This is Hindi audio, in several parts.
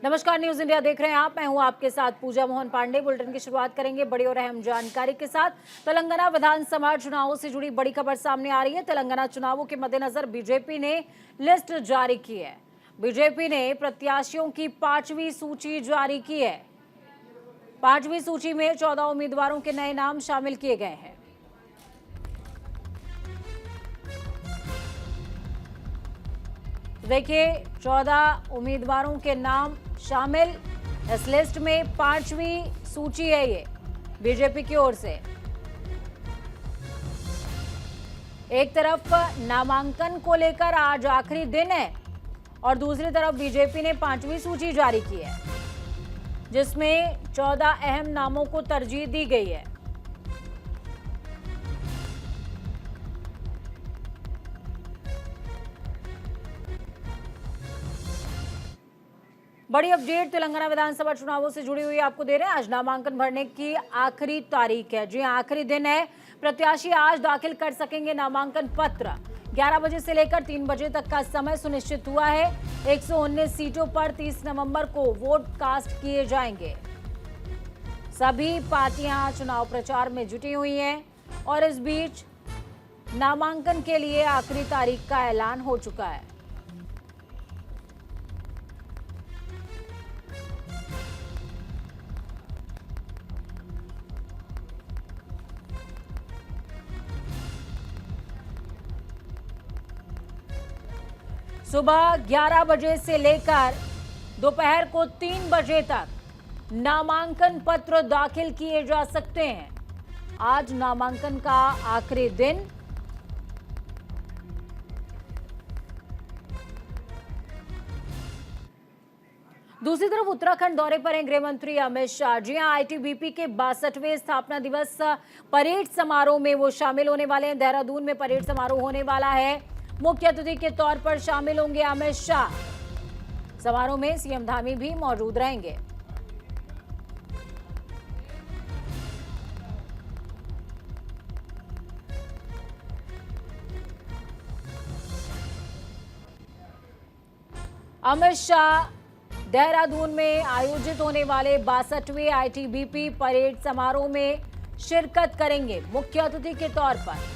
नमस्कार, न्यूज इंडिया देख रहे हैं आप। मैं हूं आपके साथ पूजा मोहन पांडे। बुलेटिन की शुरुआत करेंगे बड़ी और अहम जानकारी के साथ। तेलंगाना विधानसभा चुनावों से जुड़ी बड़ी खबर सामने आ रही है। तेलंगाना चुनावों के मद्देनजर बीजेपी ने लिस्ट जारी की है। बीजेपी ने प्रत्याशियों की 5वीं सूची जारी की है। 5वीं सूची में 14 उम्मीदवारों के नए नाम शामिल किए गए हैं। देखिए, 14 उम्मीदवारों के नाम शामिल इस लिस्ट में 5वीं सूची है ये बीजेपी की ओर से। एक तरफ नामांकन को लेकर आज आखिरी दिन है और दूसरी तरफ बीजेपी ने 5वीं सूची जारी की है, जिसमें 14 अहम नामों को तरजीह दी गई है। बड़ी अपडेट तेलंगाना विधानसभा चुनावों से जुड़ी हुई आपको दे रहे हैं। आज नामांकन भरने की आखिरी तारीख है। जी, आखिरी दिन है। प्रत्याशी आज दाखिल कर सकेंगे नामांकन पत्र। 11 बजे से लेकर 3 बजे तक का समय सुनिश्चित हुआ है। 119 सीटों पर 30 नवंबर को वोट कास्ट किए जाएंगे। सभी पार्टियां चुनाव प्रचार में जुटी हुई हैं और इस बीच नामांकन के लिए आखिरी तारीख का ऐलान हो चुका है। सुबह 11 बजे से लेकर दोपहर को 3 बजे तक नामांकन पत्र दाखिल किए जा सकते हैं। आज नामांकन का आखिरी दिन। दूसरी तरफ उत्तराखंड दौरे पर हैं गृह मंत्री अमित शाह। जी हां, आईटीबीपी के 62वें स्थापना दिवस परेड समारोह में वो शामिल होने वाले हैं। देहरादून में परेड समारोह होने वाला है। मुख्य अतिथि के तौर पर शामिल होंगे अमित शाह। समारोह में सीएम धामी भी मौजूद रहेंगे। अमित शाह देहरादून में आयोजित होने वाले 62वें आईटीबीपी परेड समारोह में शिरकत करेंगे मुख्य अतिथि के तौर पर।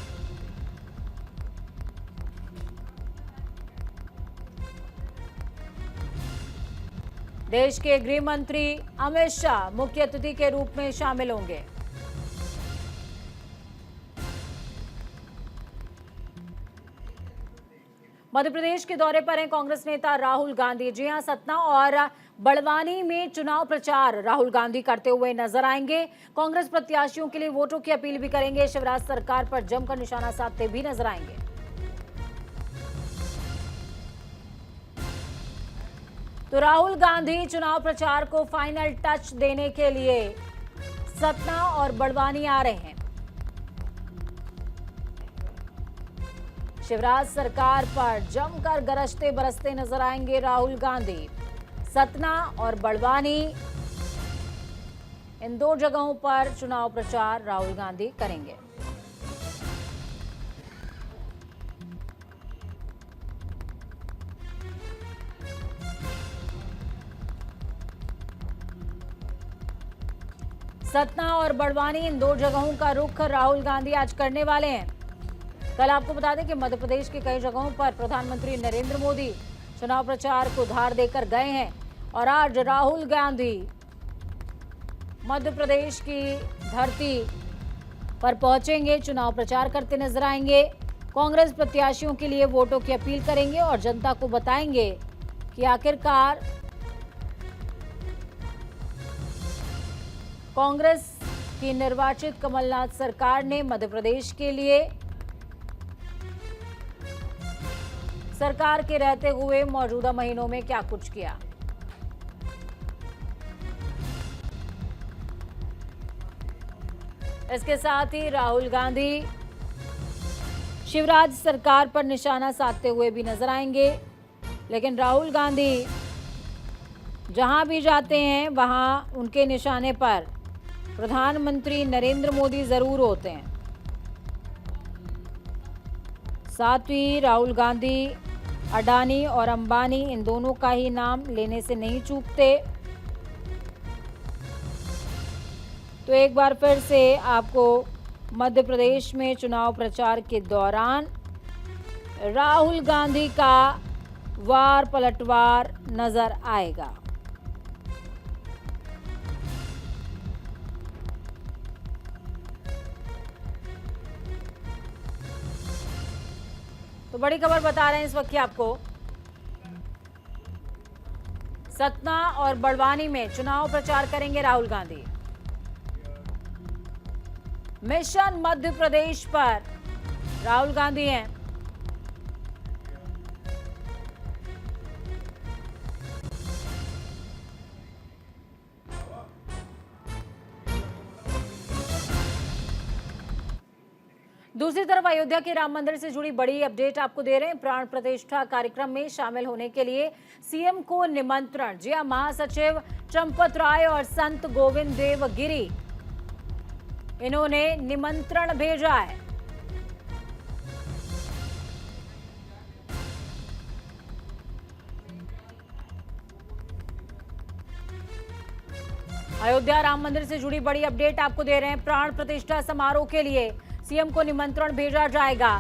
देश के गृह मंत्री अमित शाह मुख्य अतिथि के रूप में शामिल होंगे। मध्य प्रदेश के दौरे पर हैं कांग्रेस नेता राहुल गांधी। जी हां, सतना और बड़वानी में चुनाव प्रचार राहुल गांधी करते हुए नजर आएंगे। कांग्रेस प्रत्याशियों के लिए वोटों की अपील भी करेंगे। शिवराज सरकार पर जमकर निशाना साधते भी नजर आएंगे। तो राहुल गांधी चुनाव प्रचार को फाइनल टच देने के लिए सतना और बड़वानी आ रहे हैं। शिवराज सरकार पर जमकर गरजते बरसते नजर आएंगे राहुल गांधी। सतना और बड़वानी, इन 2 जगहों पर चुनाव प्रचार राहुल गांधी करेंगे। सतना और बड़वानी, इन 2 जगहों का रुख राहुल गांधी आज करने वाले हैं। कल आपको बता दें कि मध्य प्रदेश की कई जगहों पर प्रधानमंत्री नरेंद्र मोदी चुनाव प्रचार को धार देकर गए हैं और आज राहुल गांधी मध्य प्रदेश की धरती पर पहुंचेंगे, चुनाव प्रचार करते नजर आएंगे। कांग्रेस प्रत्याशियों के लिए वोटों की अपील करेंगे और जनता को बताएंगे कि आखिरकार कांग्रेस की निर्वाचित कमलनाथ सरकार ने मध्य प्रदेश के लिए सरकार के रहते हुए मौजूदा महीनों में क्या कुछ किया। इसके साथ ही राहुल गांधी शिवराज सरकार पर निशाना साधते हुए भी नजर आएंगे। लेकिन राहुल गांधी जहां भी जाते हैं वहां उनके निशाने पर प्रधानमंत्री नरेंद्र मोदी जरूर होते हैं। साथ ही राहुल गांधी अडानी और अंबानी इन दोनों का ही नाम लेने से नहीं चूकते। तो एक बार फिर से आपको मध्य प्रदेश में चुनाव प्रचार के दौरान राहुल गांधी का वार पलटवार नजर आएगा। तो बड़ी खबर बता रहे हैं इस वक्त की आपको, सतना और बड़वानी में चुनाव प्रचार करेंगे राहुल गांधी। मिशन मध्य प्रदेश पर राहुल गांधी हैं। दूसरी तरफ अयोध्या के राम मंदिर से जुड़ी बड़ी अपडेट आपको दे रहे हैं। प्राण प्रतिष्ठा कार्यक्रम में शामिल होने के लिए सीएम को निमंत्रण। जी हां, महासचिव चंपत राय और संत गोविंद देव गिरी, इन्होंने निमंत्रण भेजा है। अयोध्या राम मंदिर से जुड़ी बड़ी अपडेट आपको दे रहे हैं। प्राण प्रतिष्ठा समारोह के लिए सीएम को निमंत्रण भेजा जाएगा।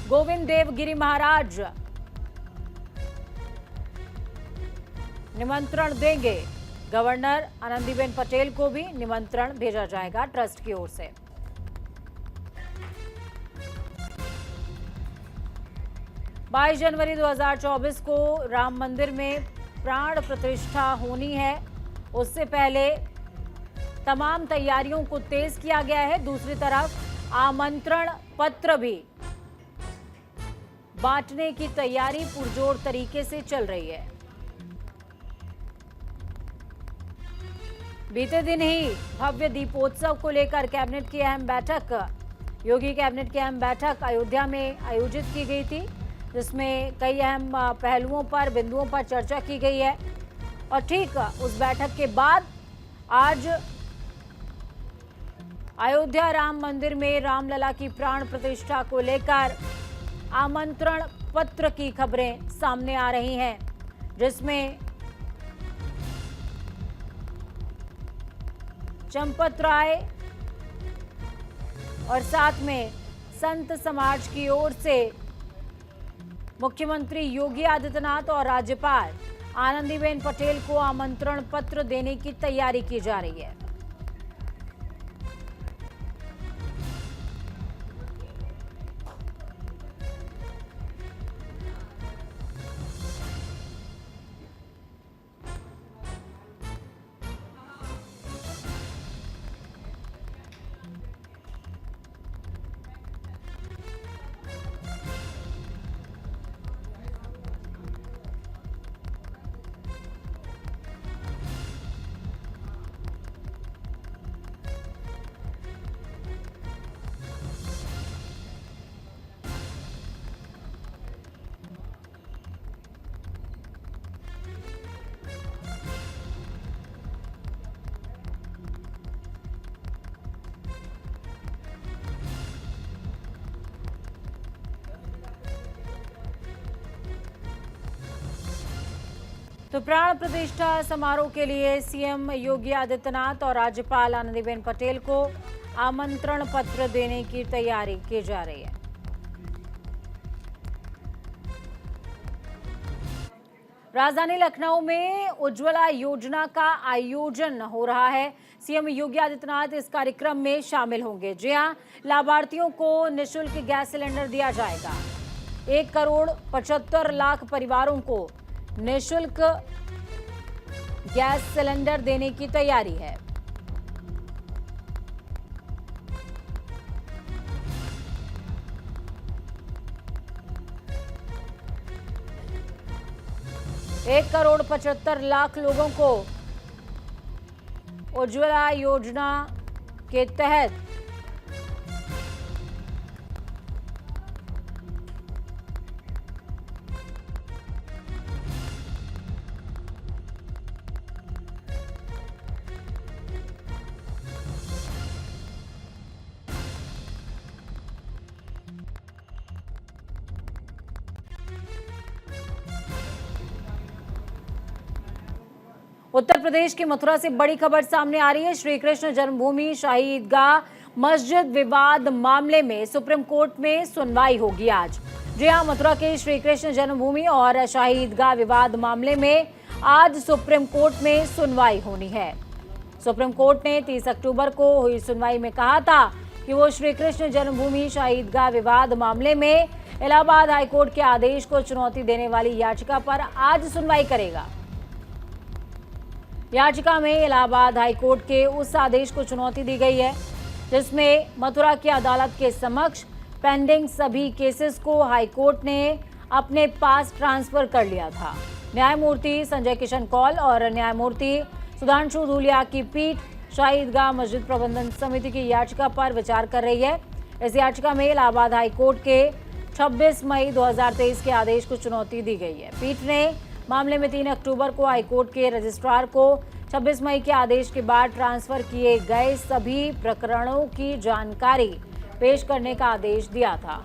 गोविंद देव गिरी महाराज निमंत्रण देंगे। गवर्नर आनंदीबेन पटेल को भी निमंत्रण भेजा जाएगा ट्रस्ट की ओर से। बाईस जनवरी 2024 को राम मंदिर में प्राण प्रतिष्ठा होनी है। उससे पहले तमाम तैयारियों को तेज किया गया है। दूसरी तरफ आमंत्रण पत्र भी बांटने की तैयारी पुरजोर तरीके से चल रही है। बीते दिन ही भव्य दीपोत्सव को लेकर कैबिनेट की अहम बैठक, योगी कैबिनेट की अहम बैठक अयोध्या में आयोजित की गई थी, जिसमें कई अहम पहलुओं पर, बिंदुओं पर चर्चा की गई है। और ठीक उस बैठक के बाद आज अयोध्या राम मंदिर में रामलला की प्राण प्रतिष्ठा को लेकर आमंत्रण पत्र की खबरें सामने आ रही हैं, जिसमें चंपत राय और साथ में संत समाज की ओर से मुख्यमंत्री योगी आदित्यनाथ और राज्यपाल आनंदीबेन पटेल को आमंत्रण पत्र देने की तैयारी की जा रही है। तो प्राण प्रतिष्ठा समारोह के लिए सीएम योगी आदित्यनाथ और राज्यपाल आनंदीबेन पटेल को आमंत्रण पत्र देने की तैयारी की जा रही है। राजधानी लखनऊ में उज्ज्वला योजना का आयोजन हो रहा है। सीएम योगी आदित्यनाथ इस कार्यक्रम में शामिल होंगे। जी हां, लाभार्थियों को निःशुल्क गैस सिलेंडर दिया जाएगा। 1,75,00,000 परिवारों को निःशुल्क गैस सिलेंडर देने की तैयारी है। एक 1,75,00,000 लोगों को उज्ज्वला योजना के तहत उत्तर प्रदेश की मथुरा से बड़ी खबर सामने आ रही है। श्री कृष्ण जन्मभूमि शाही ईदगाह मस्जिद विवाद मामले में सुप्रीम कोर्ट में सुनवाई होगी आज। जी हां, मथुरा के श्री कृष्ण जन्मभूमि और शाही ईदगाह विवाद मामले में आज सुप्रीम कोर्ट में सुनवाई होनी है। सुप्रीम कोर्ट ने 30 अक्टूबर को हुई सुनवाई में कहा था कि वो श्री कृष्ण जन्मभूमि शाही ईदगाह विवाद मामले में इलाहाबाद हाईकोर्ट के आदेश को चुनौती देने वाली याचिका पर आज सुनवाई करेगा। याचिका में इलाहाबाद हाईकोर्ट के उस आदेश को चुनौती दी गई है जिसमें मथुरा की अदालत के समक्ष पेंडिंग सभी केसेस को हाईकोर्ट ने अपने पास ट्रांसफर कर लिया था। न्यायमूर्ति संजय किशन कौल और न्यायमूर्ति सुधांशु धूलिया की पीठ शाही ईदगाह मस्जिद प्रबंधन समिति की याचिका पर विचार कर रही है। इस याचिका में इलाहाबाद हाईकोर्ट के 26 मई 2023 के आदेश को चुनौती दी गई है। पीठ ने मामले में 3 अक्टूबर को हाईकोर्ट के रजिस्ट्रार को 26 मई के आदेश के बाद ट्रांसफर किए गए सभी प्रकरणों की जानकारी पेश करने का आदेश दिया था।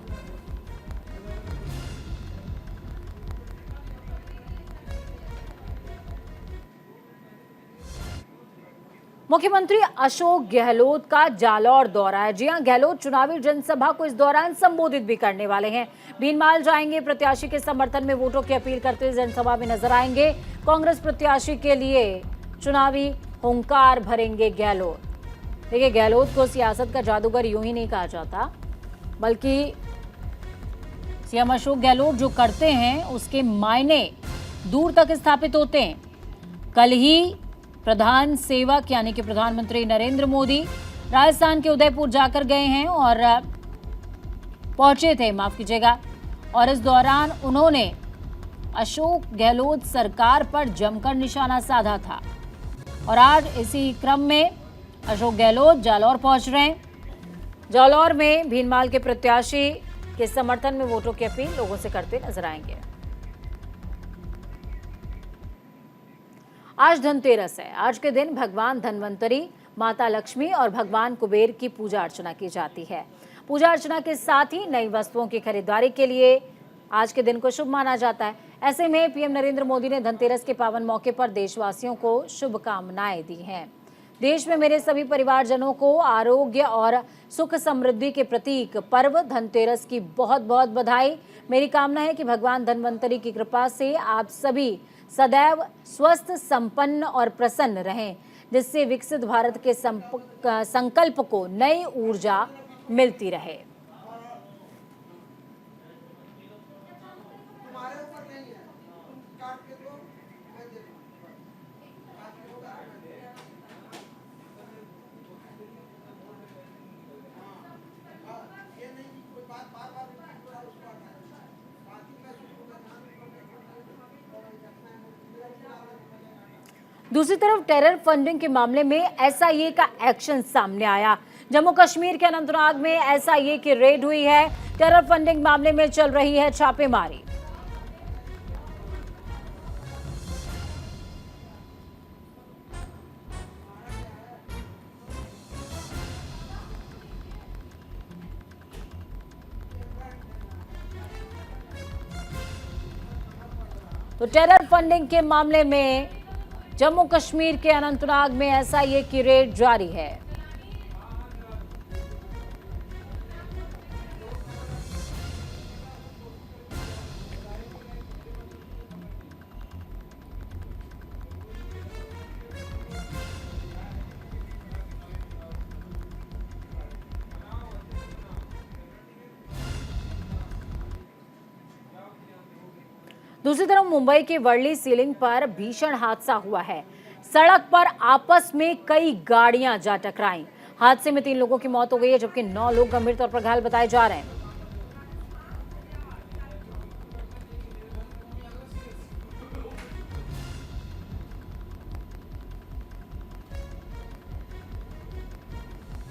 मुख्यमंत्री अशोक गहलोत का जालौर दौरा है। जी हां, गहलोत चुनावी जनसभा को इस दौरान संबोधित भी करने वाले हैं। भीनमाल जाएंगे, प्रत्याशी के समर्थन में वोटों की अपील करते हुए जनसभा में नजर आएंगे। कांग्रेस प्रत्याशी के लिए चुनावी हुंकार भरेंगे गहलोत। देखिए, गहलोत को सियासत का जादूगर यूं ही नहीं कहा जाता, बल्कि सीएम अशोक गहलोत जो करते हैं उसके मायने दूर तक स्थापित होते हैं। कल ही प्रधान सेवक यानी कि प्रधानमंत्री नरेंद्र मोदी राजस्थान के उदयपुर जाकर गए हैं और पहुंचे थे, माफ कीजिएगा, और इस दौरान उन्होंने अशोक गहलोत सरकार पर जमकर निशाना साधा था। और आज इसी क्रम में अशोक गहलोत जालौर पहुंच रहे हैं। जालौर में भीनमाल के प्रत्याशी के समर्थन में वोटों की अपील लोगों से करते नजर आएंगे। आज धनतेरस है। आज के दिन भगवान धन्वंतरी, माता लक्ष्मी और भगवान कुबेर की पूजा अर्चना की जाती है। पूजा अर्चना के साथ ही नई वस्तुओं की खरीदारी के लिए आज के दिन को शुभ माना जाता है। ऐसे में पीएम नरेंद्र मोदी ने धनतेरस के पावन मौके पर देशवासियों को शुभकामनाएं दी हैं। देश में मेरे सभी परिवारजनों को आरोग्य और सुख समृद्धि के प्रतीक पर्व धनतेरस की बहुत बहुत बधाई। मेरी कामना है कि भगवान धन्वंतरी की कृपा से आप सभी सदैव स्वस्थ, संपन्न और प्रसन्न रहें, जिससे विकसित भारत के संकल्प को नई ऊर्जा मिलती रहे। दूसरी तरफ टेरर फंडिंग के मामले में एसआईए का एक्शन सामने आया। जम्मू कश्मीर के अनंतनाग में एसआईए की रेड हुई है। टेरर फंडिंग मामले में चल रही है छापेमारी। तो टेरर फंडिंग के मामले में जम्मू कश्मीर के अनंतनाग में एसआईए की रेड जारी है। दूसरी तरफ मुंबई के वर्ली सीलिंग पर भीषण हादसा हुआ है। सड़क पर आपस में कई गाड़ियां जा टकराईं। हादसे में 3 लोगों की मौत हो गई है, जबकि 9 लोग गंभीर तौर पर घायल बताए जा रहे हैं।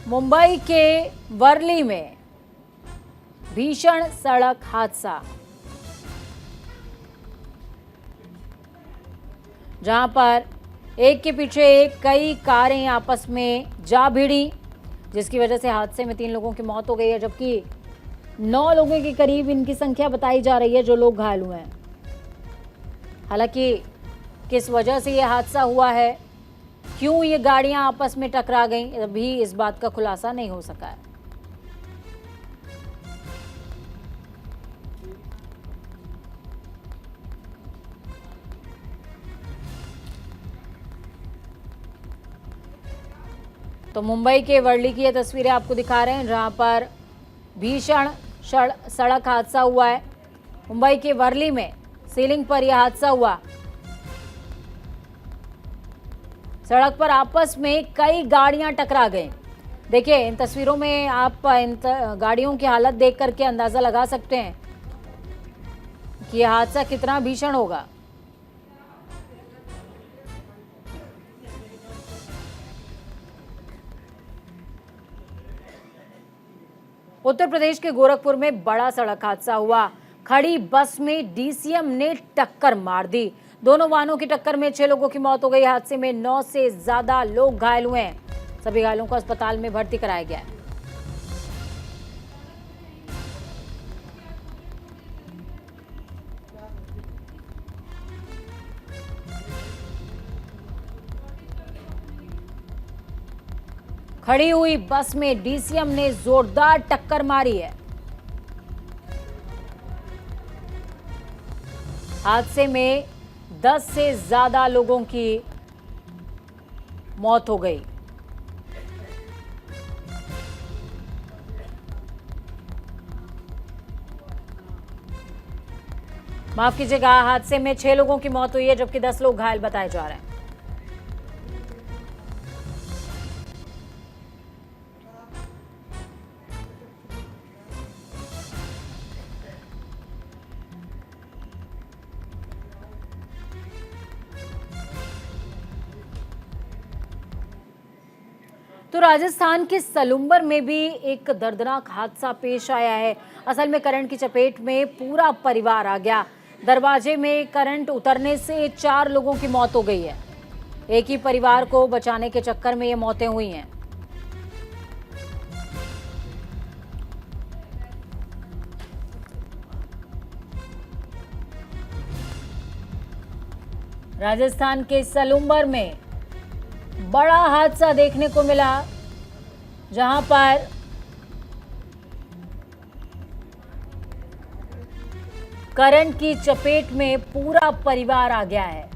मुंबई के वर्ली में भीषण सड़क हादसा, जहां पर एक के पीछे एक कई कारें आपस में जा भिड़ी, जिसकी वजह से हादसे में 3 लोगों की मौत हो गई है, जबकि 9 लोगों के करीब इनकी संख्या बताई जा रही है जो लोग घायल हुए हैं। हालांकि किस वजह से ये हादसा हुआ है, क्यों ये गाड़ियां आपस में टकरा गईं, अभी इस बात का खुलासा नहीं हो सका है। तो मुंबई के वर्ली की ये तस्वीरें आपको दिखा रहे हैं, जहां पर भीषण सड़क हादसा हुआ है। मुंबई के वर्ली में सीलिंग पर यह हादसा हुआ। सड़क पर आपस में कई गाड़ियां टकरा गई। देखिए, इन तस्वीरों में आप इन गाड़ियों की हालत देख करके अंदाजा लगा सकते हैं कि यह हादसा कितना भीषण होगा। उत्तर प्रदेश के गोरखपुर में बड़ा सड़क हादसा हुआ। खड़ी बस में डीसीएम ने टक्कर मार दी। दोनों वाहनों की टक्कर में 6 लोगों की मौत हो गई। हादसे में 9 से ज्यादा लोग घायल हुए हैं। सभी घायलों को अस्पताल में भर्ती कराया गया है। खड़ी हुई बस में डीसीएम ने जोरदार टक्कर मारी है। हादसे में 10 से ज्यादा लोगों की मौत हो गई। माफ कीजिएगा, हादसे में 6 लोगों की मौत हुई है, जबकि 10 लोग घायल बताए जा रहे हैं। तो राजस्थान के सलूम्बर में भी एक दर्दनाक हादसा पेश आया है। असल में करंट की चपेट में पूरा परिवार आ गया। दरवाजे में करंट उतरने से 4 लोगों की मौत हो गई है। एक ही परिवार को बचाने के चक्कर में ये मौतें हुई हैं। राजस्थान के सलूम्बर में बड़ा हादसा देखने को मिला, जहां पर करंट की चपेट में पूरा परिवार आ गया है।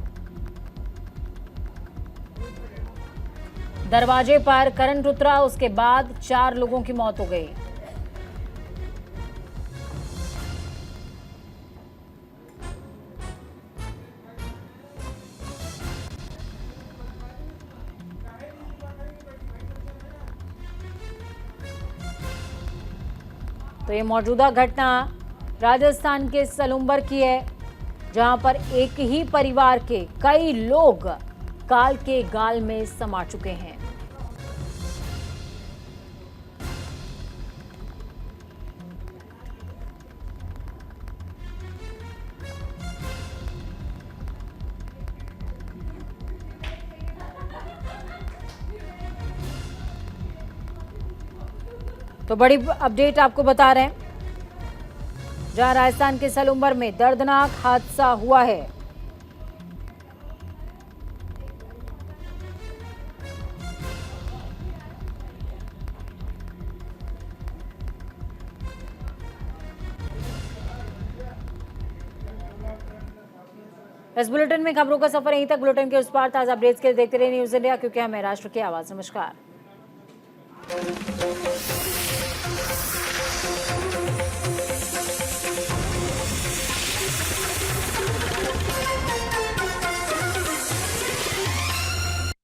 दरवाजे पर करंट उतरा, उसके बाद 4 लोगों की मौत हो गई। तो ये मौजूदा घटना राजस्थान के सलूम्बर की है, जहां पर एक ही परिवार के कई लोग काल के गाल में समा चुके हैं। तो बड़ी अपडेट आपको बता रहे हैं, जहां राजस्थान के सलूम्बर में दर्दनाक हादसा हुआ है। इस बुलेटिन में खबरों का सफर यहीं तक। बुलेटिन के उस पार ताजा अपडेट्स के लिए देखते रहिए न्यूज़ इंडिया, क्योंकि हमें राष्ट्र की आवाज। नमस्कार।